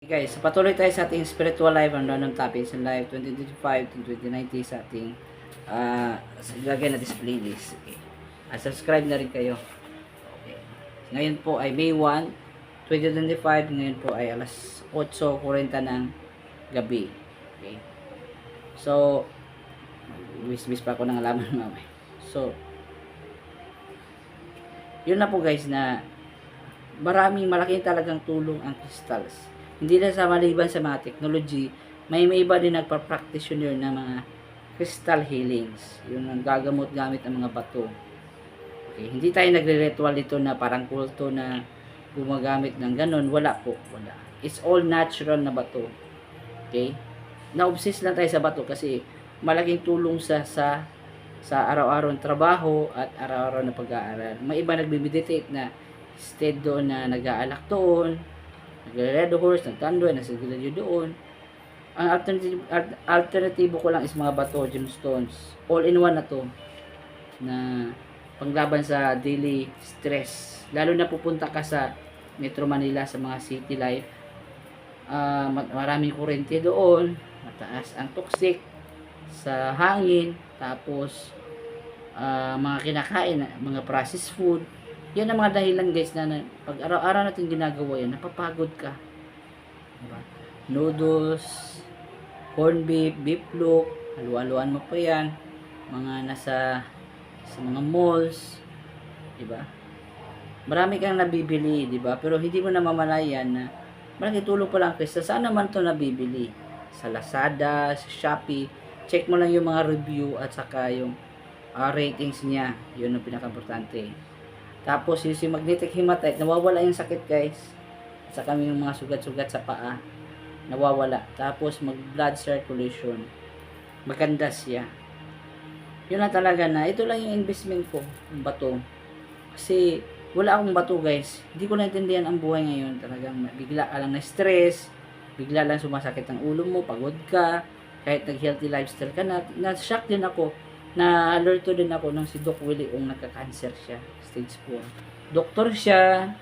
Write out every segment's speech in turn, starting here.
Guys, so patuloy tayo sa ating spiritual life and random topics in life 2025 to 2090 sa ating lagay na display list. Okay. Subscribe na rin kayo. Okay. Ngayon po ay May 1, 2025. Ngayon po ay alas 8:40 ng gabi. Okay. So, wish pa ako ng alaman mamay. So, yun na po guys na malaking talagang tulong ang crystals. Hindi na sa maliban sa mga technology, may iba din nagpa-practice yun na mga crystal healings. Yun ang gagamot gamit ang mga bato. Okay, hindi tayo nagre-ritual dito na parang kulto na gumagamit ng ganun. Wala po, wala. It's all natural na bato. Okay? Na-obsess lang tayo sa bato kasi malaking tulong sa araw-araw ng trabaho at araw-araw na pag-aaral. May iba nagbe-meditate na instead doon na nag-aalak doon, nagre-red horse, nagtandoy, nagsigilyo doon. Ang alternatibo ko lang is mga bato, gemstones. All in one na to. Na panglaban sa daily stress. Lalo na pupunta ka sa Metro Manila sa mga city life. Maraming kurente doon. Mataas ang toxic sa hangin. Tapos, mga kinakain, mga processed food. Yan ang mga dahilan guys na pag araw-araw natin ginagawa yan, napapagod ka. Diba? Noodles, corned beef, beef loaf, haluan-haluan mo pa yan. Mga nasa sa mga malls, diba? Marami kang nabibili, diba? Pero hindi mo namamalayan na malaking tulong pala ang crystal. Saan naman to nabibili? Sa Lazada, sa Shopee. Check mo lang yung mga review at saka yung ratings niya. Yun ang pinaka-importante. Tapos yung si magnetic hematite, nawawala yung sakit guys. At saka yung mga sugat-sugat sa paa, nawawala. Tapos mag blood circulation, maganda siya. Yun na talaga na, ito lang yung investment ko, yung bato. Kasi wala akong bato guys. Hindi ko naintindihan ang buhay ngayon. Talagang bigla ka lang na stress, bigla lang sumasakit ang ulo mo, pagod ka, kahit nag-healthy lifestyle ka na-shock din ako. Na-alerto din ako nung si Doc Willie Ong nagka-cancer siya, stage 4. Doktor siya,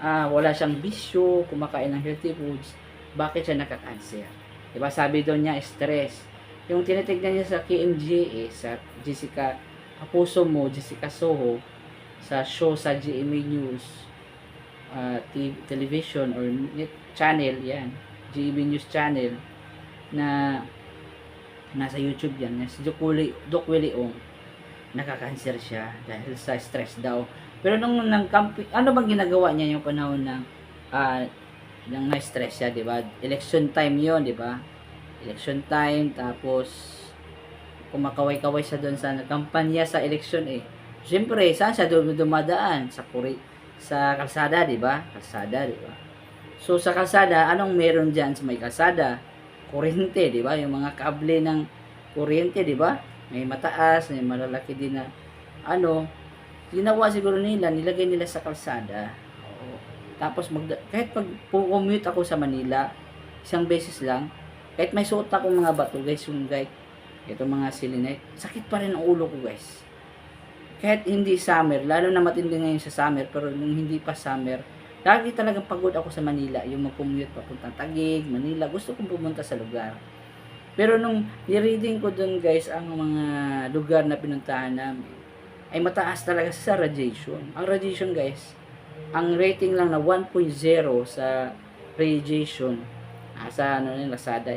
wala siyang bisyo, kumakain ng healthy foods. Bakit siya nagka-cancer? Diba sabi doon niya, stress. Yung tinitignan niya sa KMG, sa Jessica, kapuso mo, Jessica Soho, sa show sa GMA News, television or channel, yan, GMA News channel, na nasa YouTube yan, si Doc Willie Ong, nakakanser siya dahil sa stress daw. Pero nung ano bang ginagawa niya yung panahon ng nang na-stress siya, di ba? Election time yon, di ba? Election time, tapos kumakaway-kaway siya doon sa kampanya sa election eh. Siyempre, saan siya dumadaan? Sa kalsada, di ba? Kalsada, di ba? So sa kalsada, anong meron diyan sa may kalsada? Kuryente, di ba? Yung mga kable ng kuryente, di ba? May mataas, may malalaki din na ginawa siguro nila, nilagay nila sa kalsada. Oo. Tapos kahit pag commute ako sa Manila, isang beses lang, kahit may suot akong mga bato, guys, yung guys, ito mga selenite, sakit pa rin ang ulo ko, guys. Kahit hindi summer, lalo na matindi ngayon sa summer, pero nung hindi pa summer, lagi talagang pagod ako sa Manila, yung mag-commute papuntang Taguig, Manila, gusto kong pumunta sa lugar. Pero nung i-reading ko dun guys, ang mga lugar na pinuntahan namin, ay mataas talaga sa radiation. Ang radiation guys, ang rating lang na 1.0 sa radiation, sa Lazada,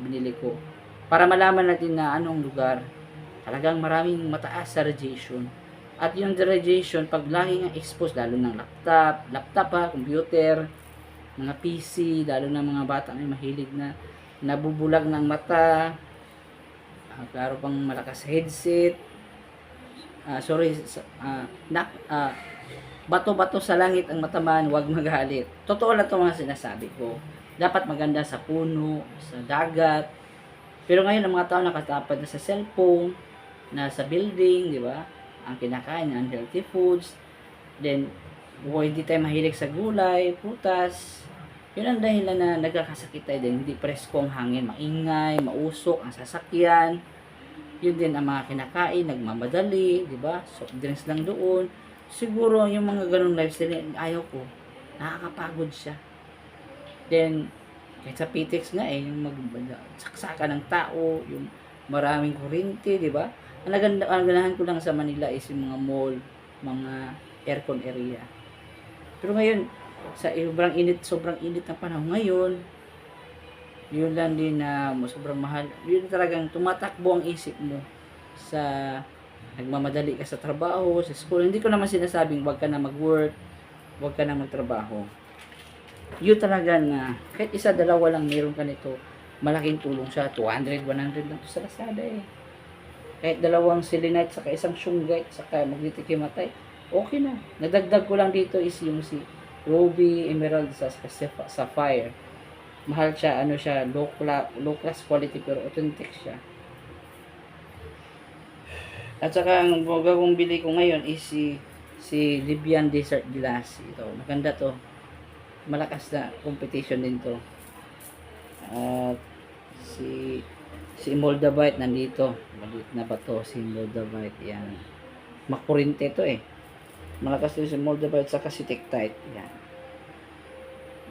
binili ko. Para malaman natin na anong lugar, talagang maraming mataas sa radiation. At yung radiation, pag lagi nga exposed, lalo ng laptop computer, mga PC, lalo na mga bata may mahilig na nabubulag ng mata, klaro pang malakas headset, bato-bato sa langit ang mataman, huwag magalit. Totoo lang ito mga sinasabi ko. Dapat maganda sa puno, sa dagat. Pero ngayon, ang mga tao nakatapad na sa cellphone, nasa building, di ba? Ang kinakain ng unhealthy foods. Then, hindi tayo mahilig sa gulay, prutas. Yun ang dahilan na nagkakasakit tayo din. Hindi presko ang hangin, maingay, mausok ang sasakyan. Yun din ang mga kinakain, nagmamadali, di ba? Soft drinks lang doon. Siguro yung mga ganung lifestyle, ayaw ko. Nakakapagod siya. Then, kahit sa PTEX nga yung saksakan ng tao, yung maraming kuryente, di ba? Ang ganahan ko lang sa Manila is yung mga mall, mga aircon area. Pero ngayon, sobrang init ng panahon ngayon, yun lang din na sobrang mahal. Yun talagang tumatakbo ang isip mo sa nagmamadali ka sa trabaho, sa school. Hindi ko naman sinasabing wag ka na mag-work, wag ka na magtrabaho. Yun talaga na kahit isa, dalawa lang meron ka nito, malaking tulong siya. 200, 100 lang to sa Lazada eh. Kahit dalawang selenite saka isang shungite saka magnetikimatay, okay na. Nadagdag ko lang dito is yung si Ruby Emerald sa Sapphire. Mahal siya, ano siya, low class quality pero authentic siya. At saka ang bagong bili ko ngayon is si Libyan Desert Glass. Ito, maganda to. Malakas na competition din to. At si Moldavite nandito. Maliit na ba to si Moldavite? Yan. Makurinte to eh. Malakas din si Moldavite saka si Tektite. Yan.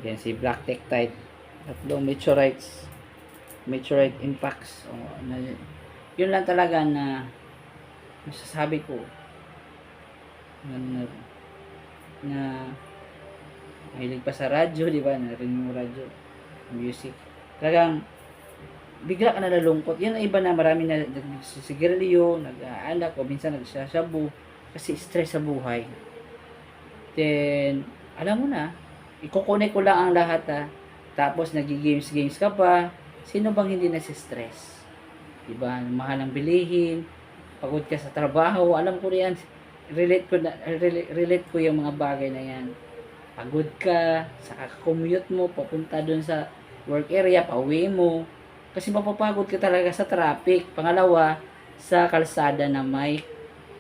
Yan si Black Tektite. Tatlong meteorite impacts. Yun lang talaga na masasabi ko na mahilig pa sa radyo, di ba? Narinig mo radyo, music. Talagang bigla ka nalulungkot. Yan ang iba na marami na nagsisigirliyo, nag-aalak, o minsan nagsasabu kasi stress sa buhay. Then, alam mo na, ikukunik ko lang ang lahat tapos nagi-games ka pa. Sino bang hindi nasi-stress? Di ba? Mahal ang bilihin, pagod ka sa trabaho, alam ko yan, relate ko yung mga bagay na yan. Pagod ka, sa commute mo, papunta dun sa work area, pauwi mo, kasi mapapagod ka talaga sa traffic. Pangalawa, sa kalsada na may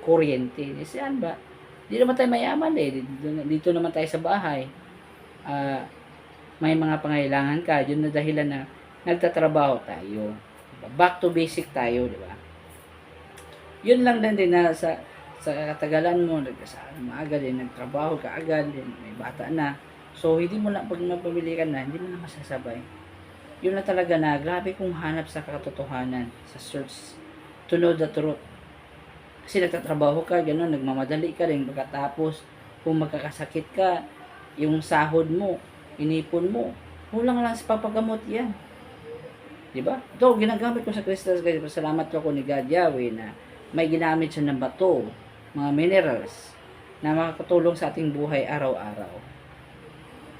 kuryente. Saan ba? Di naman tayo mayaman eh, dito naman tayo sa bahay. May mga pangailangan ka, yun na dahilan na nagtatrabaho tayo. Diba? Back to basic tayo, di ba? Yun lang din na sa katagalan mo, maaga din, nagtrabaho ka agad, din, may bata na. So, hindi mo na, pag napamili ka na, hindi mo na masasabay. Yun na talaga na, grabe kong hanap sa katotohanan, sa search, to know the truth. Kasi nagtatrabaho ka, gano'n, nagmamadali ka rin, pagkatapos, kung magkakasakit ka, yung sahod mo, inipon mo, kulang lang sa papagamot yan. Diba? Ito, ginagamit ko sa crystals, guys. Salamat ko ni God Yahweh na may ginamit siya ng bato, mga minerals, na makakatulong sa ating buhay araw-araw.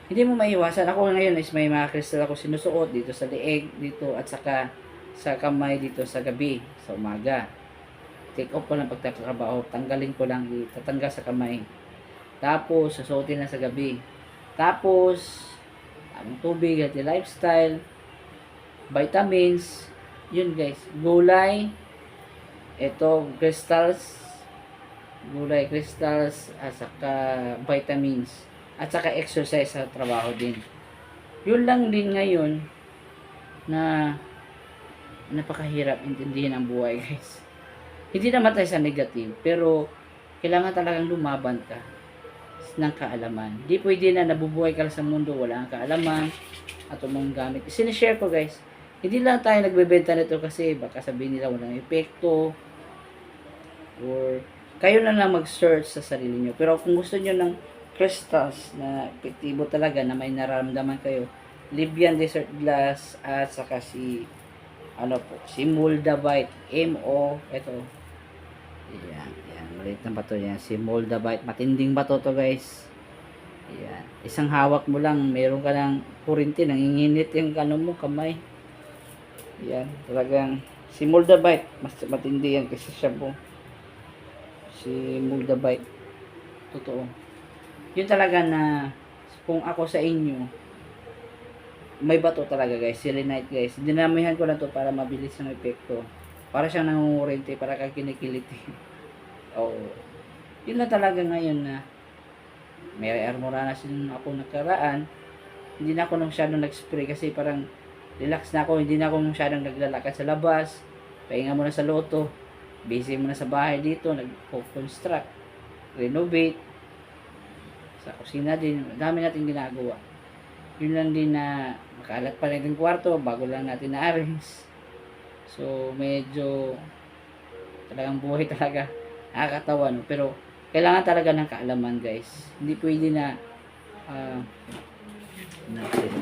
Hindi mo maiwasan. Ako ngayon is may mga crystal ako sinusuot dito sa leeg, dito, at saka sa kamay dito sa gabi, sa umaga. Take off ko lang pagtatrabaho, tanggalin ko lang, itatanggal sa kamay. Tapos, susuotin na sa gabi. Tapos, ang tubig at lifestyle, vitamins, yun guys, gulay, ito, gulay crystals, at saka vitamins, at saka exercise sa trabaho din. Yun lang din ngayon na napakahirap intindihin ang buhay, guys. Hindi naman tayo sa negative, pero kailangan talagang lumaban ka ng kaalaman. Di pwede na nabubuhay ka sa mundo, wala kang kaalaman at umang gamit. Sinishare ko, guys. Hindi lang tayo nagbebenta nito kasi baka sabihin nila walang epekto, or kayo na lang mag-search sa sarili nyo. Pero kung gusto nyo ng crystals na epektibo talaga, na may nararamdaman kayo, Libyan Desert Glass at saka si Moldavite, ito. Yan, maliit na bato yan. Si Moldavite, matinding bato to, guys. Yan. Isang hawak mo lang, meron ka ng kurinti, nanginginit yung kamay. Yan, talagang si Moldavite, mas matindi yan kasi siya po. Si Moldavite, totoo. Yun talaga na kung ako sa inyo, may bato talaga, guys, selenite, guys. Dinamihan ko lang to para mabilis ang epekto. Para siyang nangungurinti, para kang kinikiliti. Oo. Yun lang talaga ngayon na may armoranas din ako nakaraan. Hindi na ako masyadong nag-spray kasi parang relax na ako. Hindi na ako masyadong naglalakad sa labas. Pahinga muna sa loto. Busy muna sa bahay dito. Nag-construct. Renovate. Sa kusina din. Dami natin ginagawa. Yun lang din na makalat pa rin yung kwarto bago lang natin na-arrange. So, medyo talagang buhay talaga. Nakakatawa, no? Pero, kailangan talaga ng kaalaman, guys. Hindi pwede na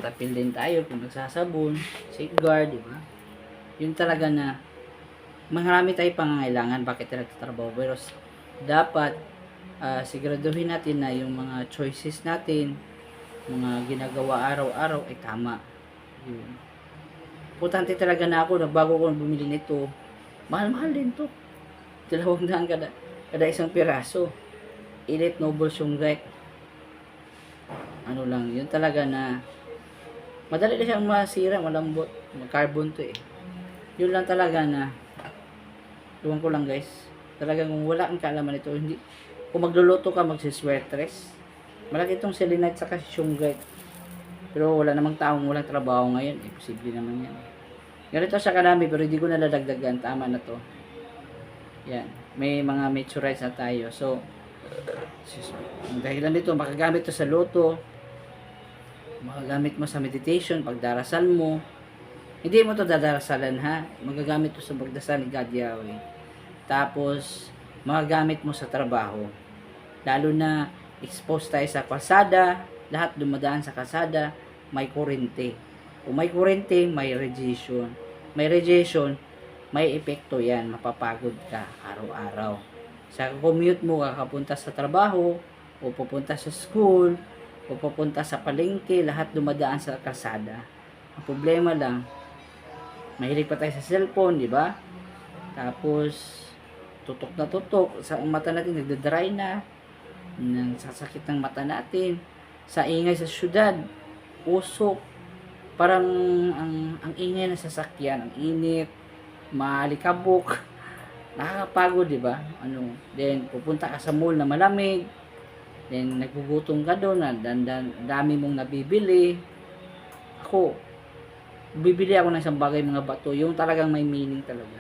tapil din tayo kung nagsasabon, safeguard, di ba? Yun talaga na marami tayong pangangailangan bakit tayo nagtatrabaho. Pero, dapat siguraduhin natin na yung mga choices natin, mga ginagawa araw-araw ay tama. Yun. Importante talaga na ako na bago ko bumili nito, mahal-mahal din to. 200 kada isang piraso. Elite Noble Shungite. Ano lang, yun talaga na madali na siyang masira, malambot. Carbon to eh. Yun lang talaga na luwan ko lang guys. Talagang kung wala kang kaalaman ito, hindi, kung magluluto ka, magsiswertres. Malaki itong selenite sa Shungite. Pero wala namang taong walang trabaho ngayon. Eh, posible naman yan. Ganito siya karami, pero hindi ko naladagdagan. Tama na to. Yan. May mga meteorites na tayo. So, ang dahilan dito, makagamit to sa luto. Makagamit mo sa meditation, pagdarasal mo. Hindi mo to dadarasalan ha. Magagamit to sa pagdasal ni God Yahweh. Tapos, magagamit mo sa trabaho. Lalo na, exposed tayo sa kalsada. Lahat dumadaan sa kalsada, may kurente. Kung may kurente, may radiation. May radiation, may epekto yan. Mapapagod ka araw-araw. Sa commute mo, kakapunta sa trabaho, o pupunta sa school, o pupunta sa palengke, lahat dumadaan sa kalsada. Ang problema lang, mahilig pa tayo sa cellphone, di ba? Tapos, tutok na tutok, sa mata natin nagdadry na, nang sasakit ng mata natin, sa ingay sa syudad, usok, parang ang ingay ng sasakyan, ang init, maalikabok, nakakapagod, di ba? Ano, then pupunta ka sa mall na malamig, then naggugutom ka doon, dami mong nabibili. Ako, bibili ako ng isang bagay, mga bato, yung talagang may meaning talaga.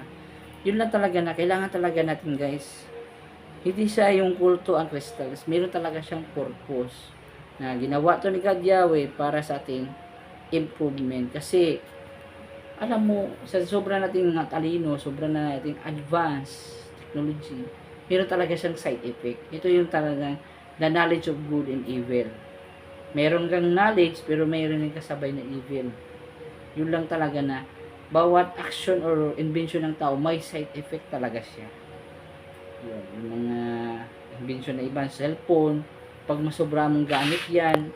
Yun lang talaga na kailangan talaga natin, guys. Hindi siya yung kulto ang crystals, meron talaga siyang purpose na ginawa to ni God Yahweh para sa ating improvement. Kasi alam mo, sa sobra nating talino, sobra na nating advanced technology, meron talaga siyang side effect. Ito yung talagang the knowledge of good and evil. Meron kang knowledge, pero meron yung kasabay na evil. Yun lang talaga na bawat action or invention ng tao, may side effect talaga siya. Yun, yung mga invention na ibang cellphone, pag masobra mong gamit yan,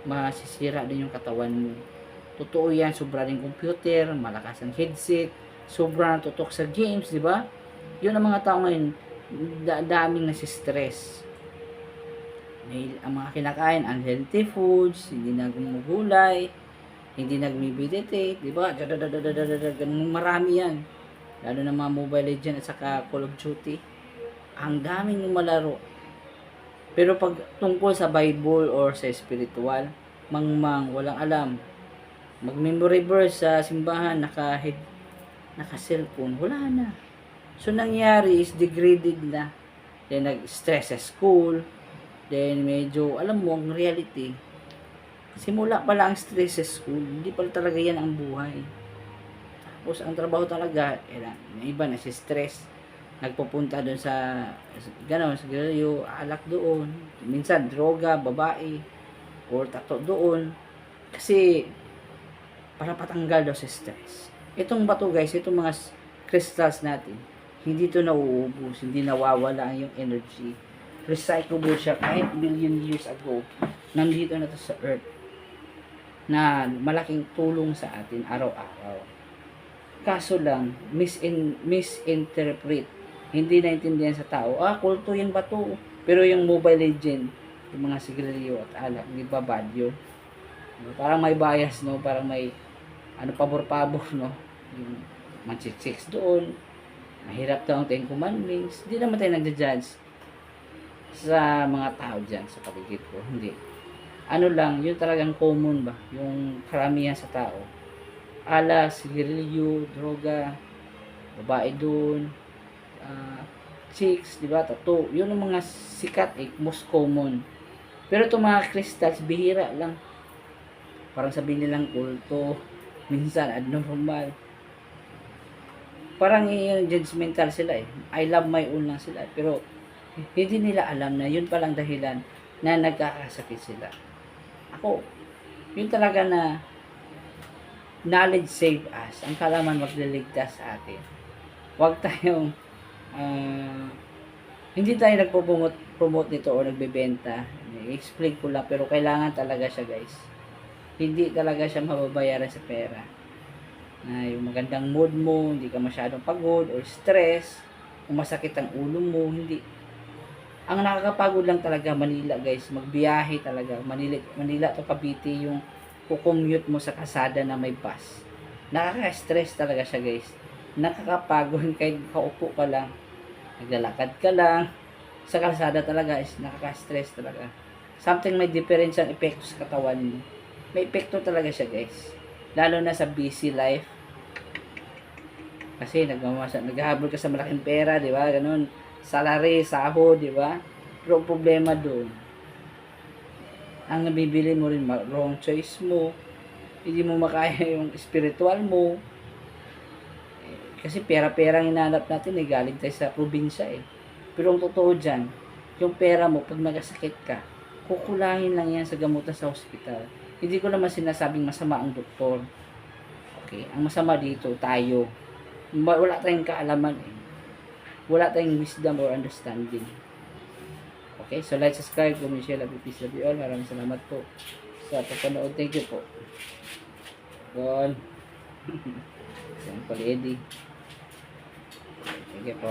masisira din yung katawan mo. Totoo yan, sobra rin computer, malakas ang headset, sobra tutok sa games, di ba? Yun ang mga tao ngayon, daming nasistress. Ang mga kinakain, unhealthy foods, hindi nagmugulay, hindi nagme-meditate, di ba? Ganun marami yan. Lalo na mga Mobile Legends at saka Call of Duty. Ang daming malaro. Pero pag tungkol sa Bible or sa spiritual, mangmang, walang alam. Mag-memory verse sa simbahan, naka-cellphone, wala na. So, nangyari is degraded na. Then, nag-stress sa school. Then, medyo, alam mo, ang reality, simula pala ang stress sa school, hindi pala talaga yan ang buhay. Tapos, ang trabaho talaga, yung iba na si stress, nagpupunta doon sa gano'n, sa gano'n, alak doon, minsan droga, babae, or tato doon, kasi para patanggal daw sa stress. Itong bato guys, itong mga crystals natin, hindi to nauubos, hindi nawawala yung energy, recyclable siya kahit billion years ago, nandito na to sa earth, na malaking tulong sa atin araw-araw. Kaso lang, misinterpret, hindi naintindihan sa tao, kulto yan ba to? Pero yung Mobile Legend, yung mga sigarilyo at alak, di ba bad yun? Parang may bias, no? Parang may, pabor-pabor, no? Yung manchichicks doon, mahirap daw ang 10 commandments, hindi naman tayo nagja-judge sa mga tao dyan, sa paligid ko, hindi. Ano lang, yun talagang common ba? Yung karamihan sa tao. Alas, sigarilyo, droga, babae doon, chicks, di ba, tattoo. Yun ang mga sikat, most common. Pero itong mga crystals, bihira lang. Parang sabihin nilang kulto, minsan abnormal. Parang judgmental sila eh. I love my own lang sila. Pero hindi nila alam na yun palang dahilan na nagkakasakit sila. Ako, yun talaga na knowledge save us. Ang kalaman magliligtas sa atin. Huwag tayong hindi tayo nagpo-promote nito o nagbebenta. I-explain ko lang pero kailangan talaga siya guys. Hindi talaga siya mababayaran sa pera. Yung magandang mood mo, hindi ka masyadong pagod or stress, kung masakit ang ulo mo, hindi. Ang nakakapagod lang talaga Manila guys, magbiyahe talaga. Manila to Cavite yung kukommute mo sa kasada na may bus. Nakaka-stress talaga siya guys. Nakakapagod kahit kaupo ka lang. Naglalakad ka lang. Sa kalsada talaga is nakaka-stress talaga. Something may difference ang epekto sa katawan mo. May epekto talaga siya guys. Lalo na sa busy life. Kasi naghahabol ka sa malaking pera, di ba? Ganun. Salary, sahod, di ba? Pero problema doon. Ang nabibili mo rin, wrong choice mo. Hindi mo makaya yung spiritual mo. Kasi pera-pera ang hinahanap natin eh, galing tayo sa probinsya eh. Pero ang totoo dyan, yung pera mo, pag nagasakit ka, kukulangin lang yan sa gamutan sa hospital. Hindi ko naman sinasabing masama ang doktor. Okay, ang masama dito, tayo. Wala tayong kaalaman eh. Wala tayong wisdom or understanding. Okay, so like, subscribe, comment, share, love you, peace, love you all. Maraming salamat po sa pagpanood. Thank you po. Gone. Yan, Paul Eddie. Thank you po.